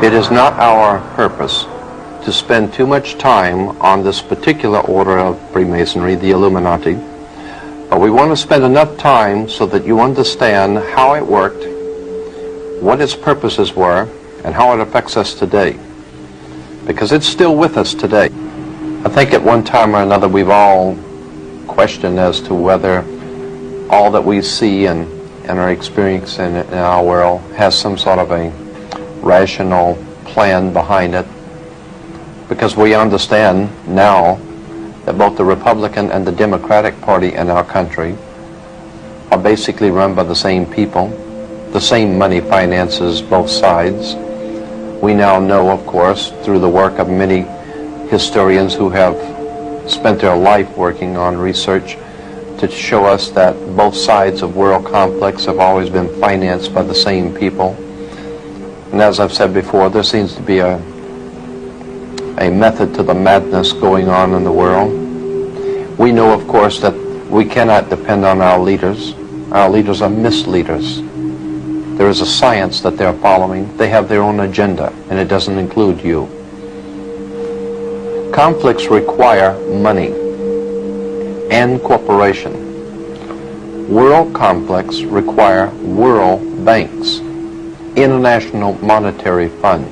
It is not our purpose to spend too much time on this particular order of Freemasonry, the Illuminati, but we want to spend enough time so that you understand how it worked, what its purposes were, and how it affects us today. Because it's still with us today. I think at one time or another we've all questioned as to whether all that we see and are experiencing in our world has some sort of a rational plan behind it, because we understand now that both the Republican and the Democratic Party in our country are basically run by the same people. The same money finances both sides. We now know, of course, through the work of many historians who have spent their life working on research to show us that both sides of world conflicts have always been financed by the same people. And as I've said before, there seems to be a method to the madness going on in the world. We know, of course, that we cannot depend on our leaders. Our leaders are misleaders. There is a science that they're following. They have their own agenda, and it doesn't include you. Conflicts require money and cooperation. World conflicts require world banks, International Monetary Fund.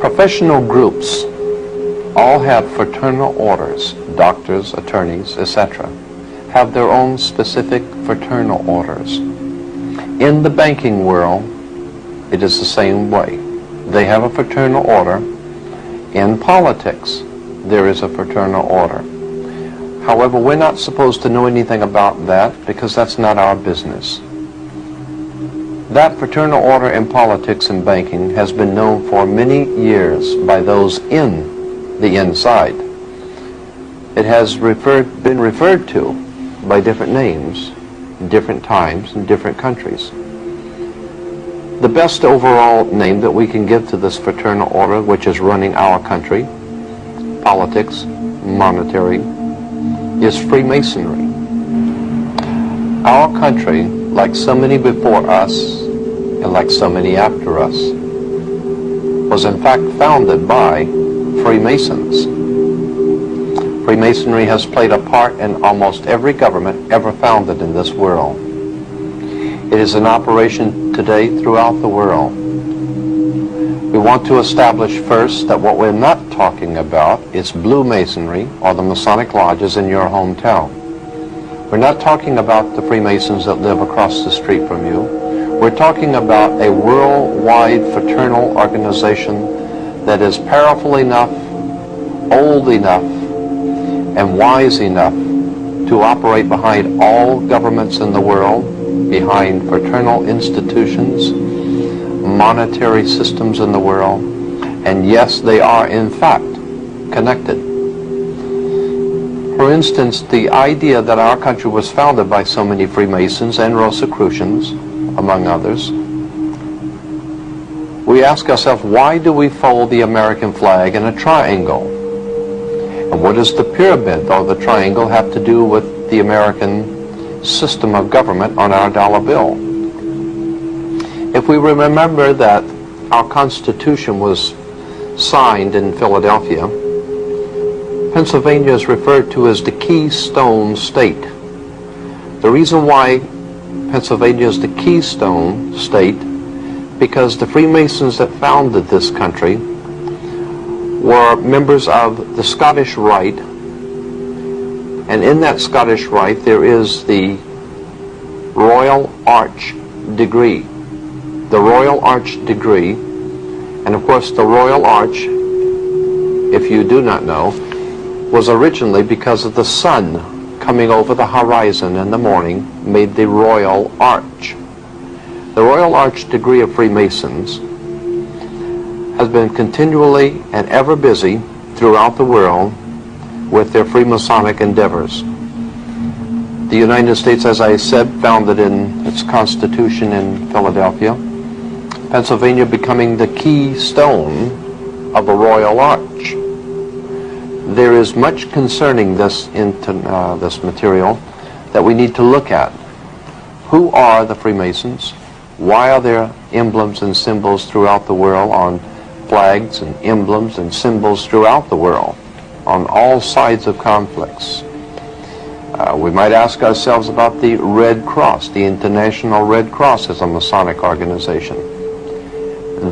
Professional groups all have fraternal orders. Doctors, attorneys, etc. have their own specific fraternal orders. In the banking world, it is the same way. They have a fraternal order. In politics, there is a fraternal order. However, we're not supposed to know anything about that because that's not our business. That fraternal order in politics and banking has been known for many years by those in the inside. It has been referred to by different names, different times, in different countries. The best overall name that we can give to this fraternal order, which is running our country, politics, monetary, is Freemasonry. Our country, like so many before us, and like so many after us, was in fact founded by Freemasons. Freemasonry has played a part in almost every government ever founded in this world. It is in operation today throughout the world. We want to establish first that what we're not talking about is Blue Masonry or the Masonic lodges in your hometown. We're not talking about the Freemasons that live across the street from you. We're talking about a worldwide fraternal organization that is powerful enough, old enough, and wise enough to operate behind all governments in the world, behind fraternal institutions, monetary systems in the world, and yes, they are in fact connected. For instance, the idea that our country was founded by so many Freemasons and Rosicrucians, among others, we ask ourselves, why do we fold the American flag in a triangle? And what does the pyramid or the triangle have to do with the American system of government on our dollar bill? If we remember that our Constitution was signed in Philadelphia, Pennsylvania is referred to as the Keystone State. The reason why Pennsylvania is the Keystone State, because the Freemasons that founded this country were members of the Scottish Rite, and in that Scottish Rite there is the Royal Arch degree. The Royal Arch degree, and of course the Royal Arch, if you do not know, was originally because of the sun coming over the horizon in the morning made the Royal Arch. The Royal Arch degree of Freemasons has been continually and ever busy throughout the world with their Freemasonic endeavors. The United States, as I said, founded in its Constitution in Philadelphia, Pennsylvania becoming the keystone of the Royal Arch. There is much concerning this material that we need to look at. Who are the Freemasons? Why are there emblems and symbols throughout the world on flags and emblems and symbols throughout the world on all sides of conflicts? We might ask ourselves about the Red Cross. The International Red Cross is a Masonic organization.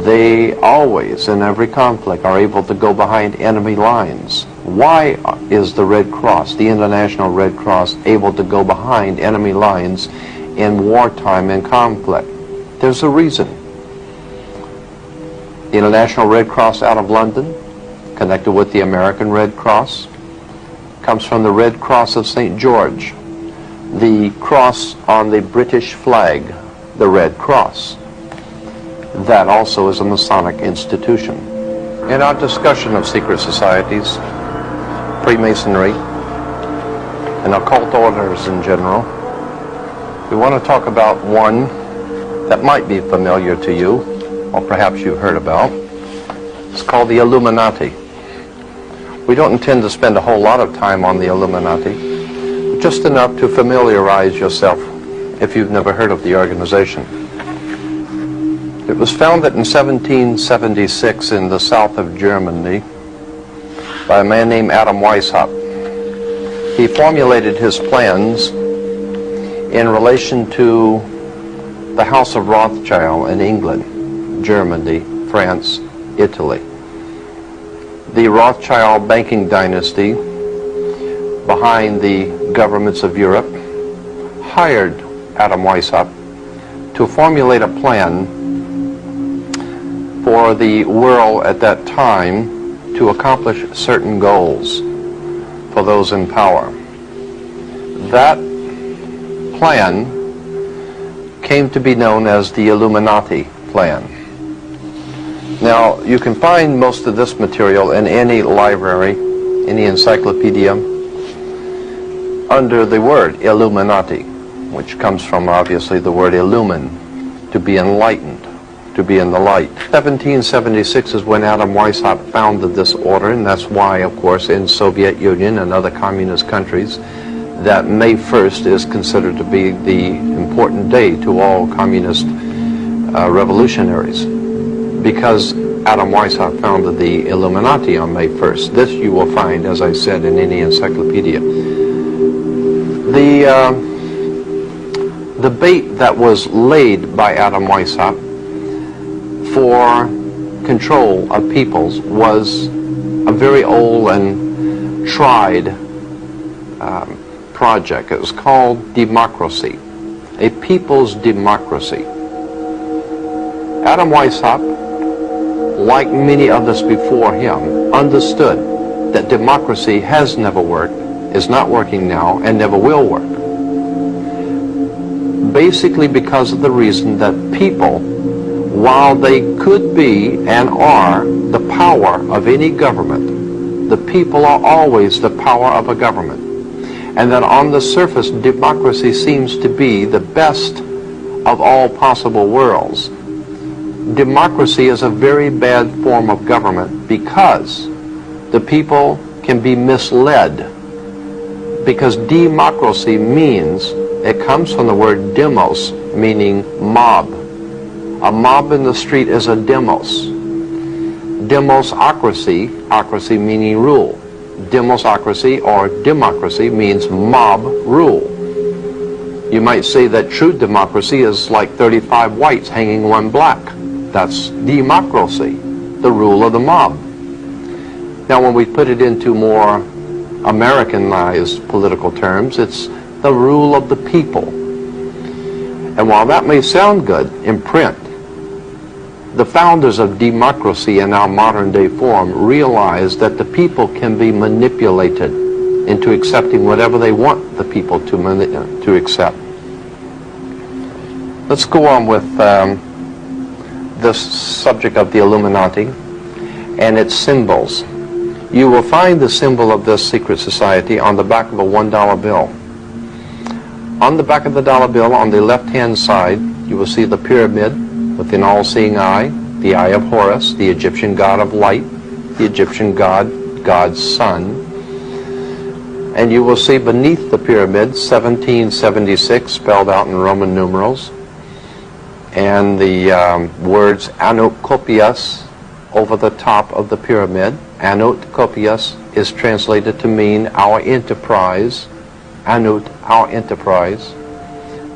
They always, in every conflict, are able to go behind enemy lines. Why is the Red Cross, the International Red Cross, able to go behind enemy lines in wartime and conflict? There's a reason. The International Red Cross out of London, connected with the American Red Cross, comes from the Red Cross of St. George, the cross on the British flag, the Red Cross. That also is a Masonic institution. In our discussion of secret societies, Freemasonry, and occult orders in general, we want to talk about one that might be familiar to you, or perhaps you've heard about. It's called the Illuminati. We don't intend to spend a whole lot of time on the Illuminati, just enough to familiarize yourself if you've never heard of the organization. It was founded in 1776 in the south of Germany by a man named Adam Weishaupt. He formulated his plans in relation to the House of Rothschild in England, Germany, France, Italy. The Rothschild banking dynasty behind the governments of Europe hired Adam Weishaupt to formulate a plan for the world at that time to accomplish certain goals for those in power. That plan came to be known as the Illuminati plan. Now, you can find most of this material in any library, any encyclopedia, under the word Illuminati, which comes from obviously the word illumine, to be enlightened, to be in the light. 1776 is when Adam Weishaupt founded this order, and that's why, of course, in Soviet Union and other communist countries, that May 1st is considered to be the important day to all communist revolutionaries, because Adam Weishaupt founded the Illuminati on May 1st. This you will find, as I said, in any encyclopedia. The bait that was laid by Adam Weishaupt for control of peoples was a very old and tried project. It was called democracy, a people's democracy. Adam Weishaupt, like many others before him, understood that democracy has never worked, is not working now, and never will work. Basically because of the reason that people, while they could be and are the power of any government, the people are always the power of a government. And that on the surface, democracy seems to be the best of all possible worlds. Democracy is a very bad form of government because the people can be misled. Because democracy means, it comes from the word demos, meaning mob. A mob in the street is a demos. Demosocracy, ocracy meaning rule. Demosocracy or democracy means mob rule. You might say that true democracy is like 35 whites hanging one black. That's democracy, the rule of the mob. Now when we put it into more Americanized political terms, it's the rule of the people. And while that may sound good in print, the founders of democracy in our modern day form realized that the people can be manipulated into accepting whatever they want the people to accept. Let's go on with this subject of the Illuminati and its symbols. You will find the symbol of this secret society on the back of a $1 bill. On the back of the dollar bill, on the left-hand side, you will see the pyramid with an all-seeing eye, the Eye of Horus, the Egyptian god of light, the Egyptian god, God's son. And you will see beneath the pyramid 1776 spelled out in Roman numerals. and the words anokopias over the top of the pyramid. Anokopias is translated to mean our enterprise. Anut, our enterprise.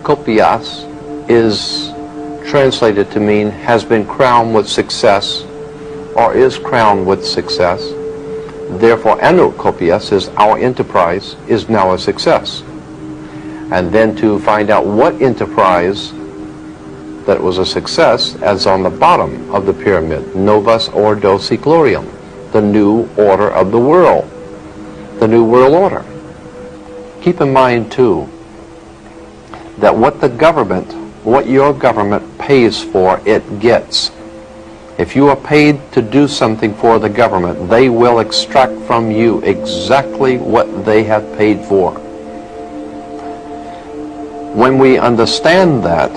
Kopias is translated to mean has been crowned with success or is crowned with success. Therefore, anokopias is our enterprise is now a success. And then to find out what enterprise that was a success, as on the bottom of the pyramid, Novus Ordo Seclorum, the new order of the world, the new world order. Keep in mind, too, that what the government, what your government pays for, it gets. If you are paid to do something for the government, they will extract from you exactly what they have paid for. When we understand that,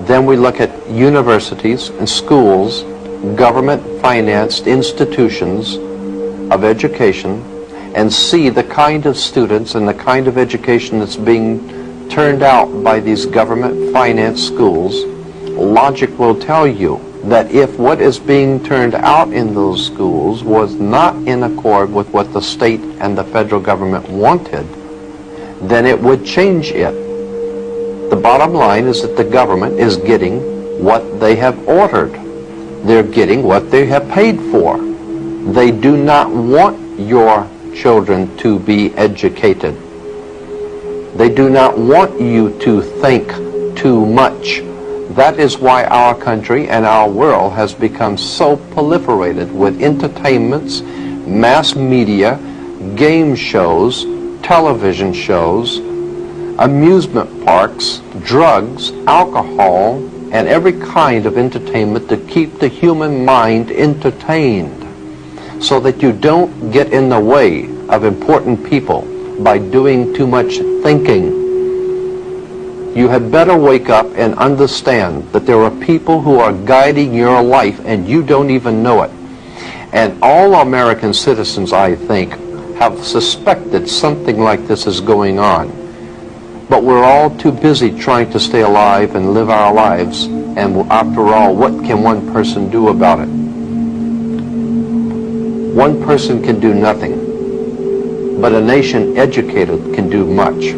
then we look at universities and schools, government-financed institutions of education, and see the kind of students and the kind of education that's being turned out by these government-financed schools. Logic will tell you that if what is being turned out in those schools was not in accord with what the state and the federal government wanted, then it would change it. The bottom line is that the government is getting what they have ordered. They're getting what they have paid for. They do not want your children to be educated. They do not want you to think too much. That is why our country and our world has become so proliferated with entertainments, mass media, game shows, television shows, amusement parks, drugs, alcohol, and every kind of entertainment to keep the human mind entertained so that you don't get in the way of important people by doing too much thinking. You had better wake up and understand that there are people who are guiding your life and you don't even know it. And all American citizens, I think, have suspected something like this is going on. But we're all too busy trying to stay alive and live our lives. And after all, what can one person do about it? One person can do nothing. But a nation educated can do much.